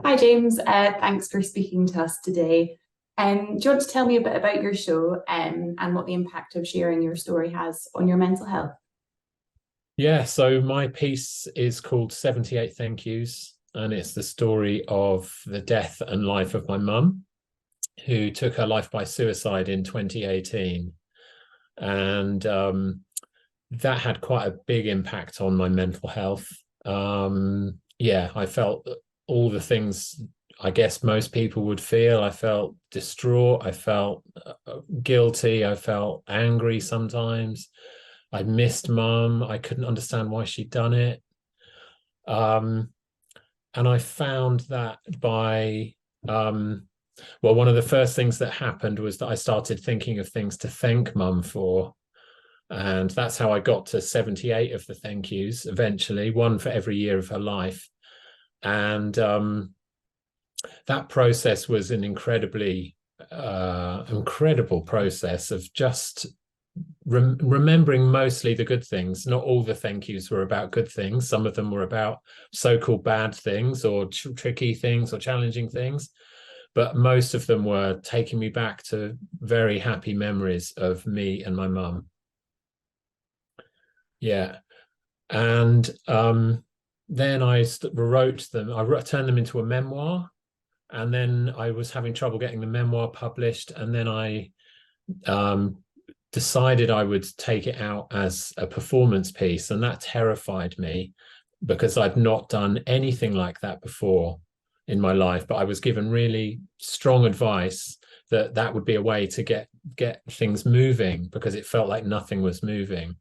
Hi, James. Thanks for speaking to us today. Do you want to tell me a bit about your show and what the impact of sharing your story has on your mental health? Yeah, so my piece is called 78 Thank Yous, and it's the story of the death and life of my mum, who took her life by suicide in 2018. And that had quite a big impact on my mental health. Yeah, I felt all the things I guess most people would feel. I felt distraught. I felt guilty. I felt angry sometimes. I missed mum. I couldn't understand why she'd done it. Um, and I found that well, one of the first things that happened was that I started thinking of things to thank mum for. And that's how I got to 78 of the thank yous eventually, one for every year of her life. And that process was an incredible process of just remembering mostly the good things. Not all the thank yous were about good things. Some of them were about so-called bad things or tricky things or challenging things. But most of them were taking me back to very happy memories of me and my mum. Yeah. And then I wrote them, turned them into a memoir. And then I was having trouble getting the memoir published. And then I um, decided I would take it out as a performance piece. And that terrified me because I'd not done anything like that before in my life. But I was given really strong advice that that would be a way to get things moving because it felt like nothing was moving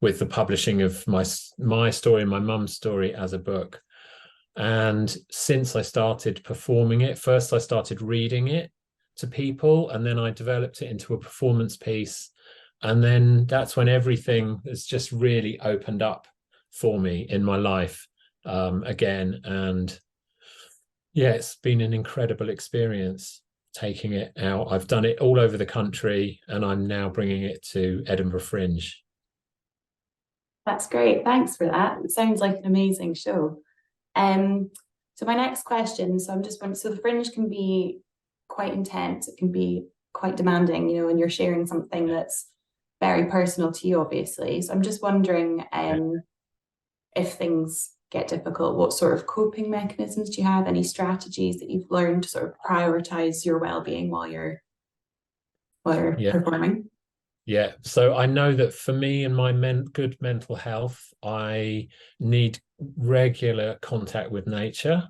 with the publishing of my story and my mum's story as a book. And since I started performing it, first I started reading it to people, and then I developed it into a performance piece. And then that's when everything has just really opened up for me in my life again. And yeah, it's been an incredible experience taking it out. I've done it all over the country, and I'm now bringing it to Edinburgh Fringe. That's great. Thanks for that. It sounds like an amazing show. Um, so my next question, so I'm just wondering, so the Fringe can be quite intense. It can be quite demanding, and you're sharing something that's very personal to you, obviously. So I'm just wondering, Yeah. if things get difficult, what sort of coping mechanisms do you have? Any strategies that you've learned to sort of prioritize your well-being while you're Yeah. performing? Yeah, so I know that for me and my good mental health, I need regular contact with nature.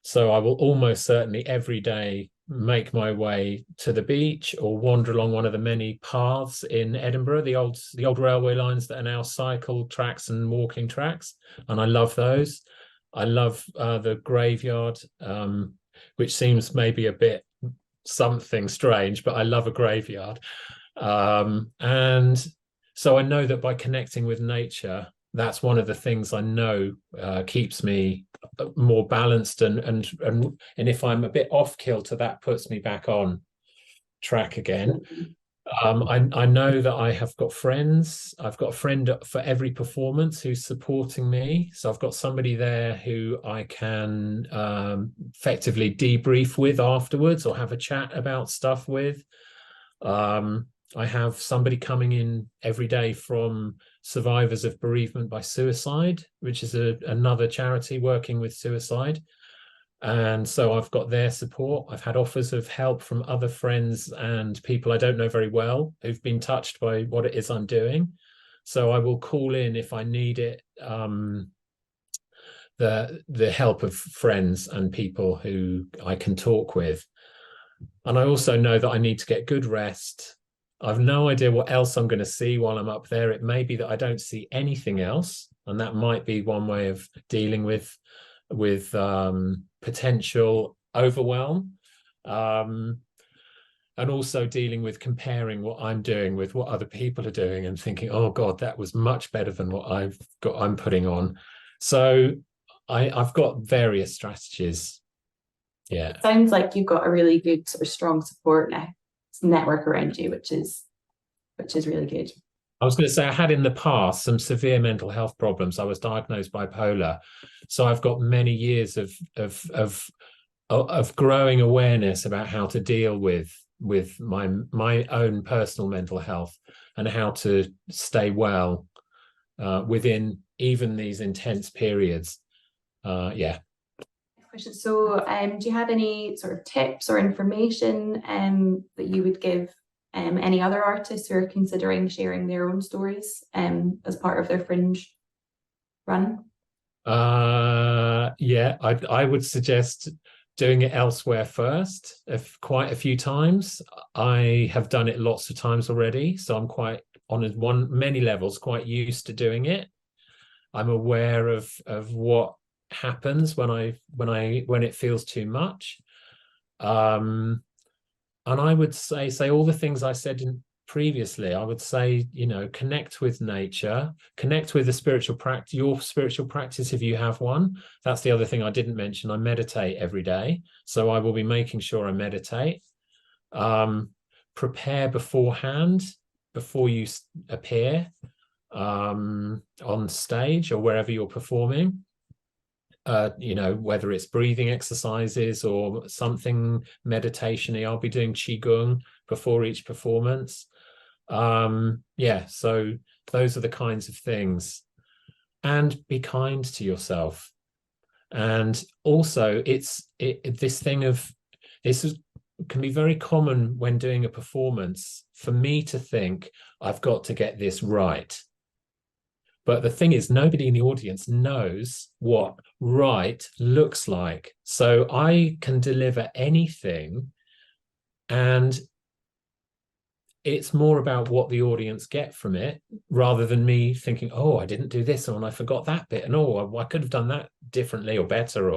So I will almost certainly every day make my way to the beach or wander along one of the many paths in Edinburgh, the old railway lines that are now cycle tracks and walking tracks, and I love those. I love the graveyard, which seems maybe a bit something strange, but I love a graveyard. And so I know that by connecting with nature, that's one of the things I know keeps me more balanced and if I'm a bit off kilter, that puts me back on track again. I know that I have got friends. I've got a friend for every performance who's supporting me. So I've got somebody there who I can effectively debrief with afterwards or have a chat about stuff with. I have somebody coming in every day from Survivors of Bereavement by Suicide, which is another charity working with suicide. And so I've got their support. I've had offers of help from other friends and people I don't know very well who've been touched by what it is I'm doing. So I will call in if I need it, the help of friends and people who I can talk with. And I also know that I need to get good rest. I've no idea what else I'm going to see while I'm up there. It may be that I don't see anything else, and that might be one way of dealing with potential overwhelm, um, and also dealing with comparing what I'm doing with what other people are doing and thinking, oh God, that was much better than what I'm putting on. So I've got various strategies. Yeah. It sounds like you've got a really good sort of strong support network around you, which is really good. I was going to say I had in the past some severe mental health problems. I was diagnosed bipolar, so I've got many years of of growing awareness about how to deal with my own personal mental health and how to stay well within even these intense periods. Yeah. So, do you have any sort of tips or information that you would give any other artists who are considering sharing their own stories as part of their Fringe run? Yeah, I would suggest doing it elsewhere first, if quite a few times. I have done it lots of times already, so I'm quite on many levels quite used to doing it. I'm aware of what happens when it feels too much. And I would say all the things I said previously. I would say, connect with nature, connect with the spiritual practice, your spiritual practice if you have one. That's the other thing I didn't mention. I meditate every day, so I will be making sure I meditate. Prepare beforehand before you appear on stage or wherever you're performing. Whether it's breathing exercises or something meditation-y. I'll be doing qigong before each performance. So those are the kinds of things. And be kind to yourself. And also this can be very common when doing a performance for me to think I've got to get this right. But the thing is, nobody in the audience knows what right looks like. So I can deliver anything, and it's more about what the audience get from it rather than me thinking, oh, I didn't do this and I forgot that bit, and I could have done that differently or better.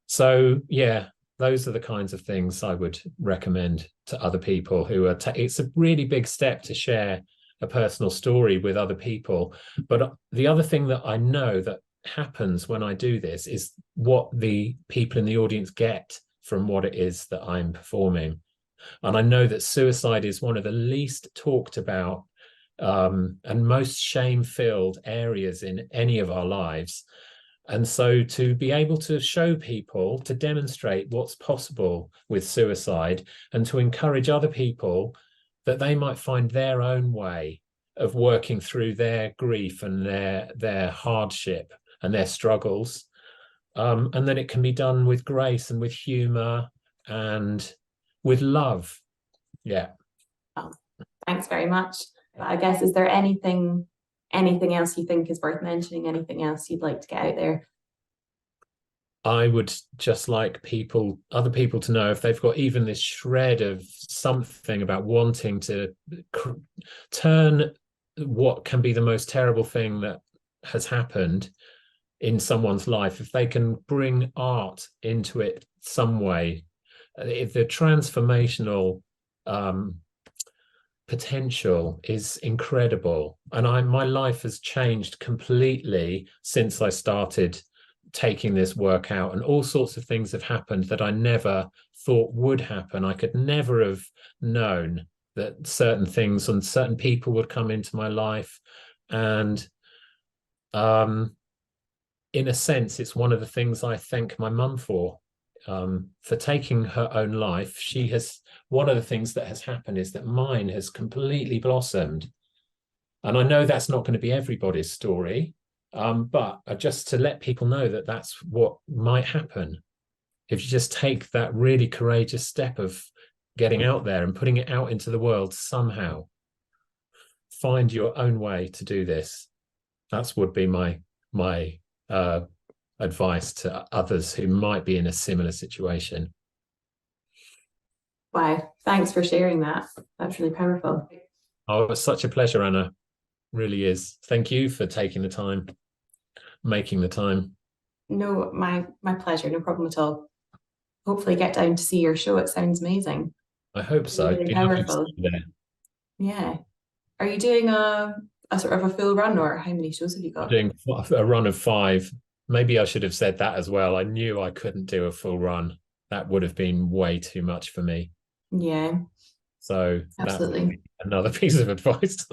So yeah, those are the kinds of things I would recommend to other people who are it's a really big step to share a personal story with other people. But the other thing that I know that happens when I do this is what the people in the audience get from what it is that I'm performing. And I know that suicide is one of the least talked about and most shame-filled areas in any of our lives. And so to be able to show people, to demonstrate what's possible with suicide and to encourage other people that they might find their own way of working through their grief and their hardship and their struggles, and that it can be done with grace and with humor and with love. Yeah. Oh, thanks very much. I guess, is there anything else you think is worth mentioning? Anything else you'd like to get out there? I would just like other people to know, if they've got even this shred of something about wanting to turn what can be the most terrible thing that has happened in someone's life, if they can bring art into it some way, if the transformational potential is incredible. And my life has changed completely since I started taking this work out, and all sorts of things have happened that I never thought would happen. I could never have known that certain things and certain people would come into my life. And in a sense, it's one of the things I thank my mum for taking her own life. One of the things that has happened is that mine has completely blossomed. And I know that's not going to be everybody's story. But just to let people know that that's what might happen if you just take that really courageous step of getting out there and putting it out into the world somehow. Find your own way to do this. That would be my advice to others who might be in a similar situation. Wow, thanks for sharing that. That's really powerful. Oh, it was such a pleasure, Anna. Really is. Thank you for taking the time, making the time. No, my pleasure. No problem at all. Hopefully get down to see your show. It sounds amazing. I hope so. Really powerful. Yeah. Are you doing a sort of a full run, or how many shows have you got? I'm doing a run of 5. Maybe I should have said that as well. I knew I couldn't do a full run. That would have been way too much for me. Yeah. So absolutely. that's another piece of advice.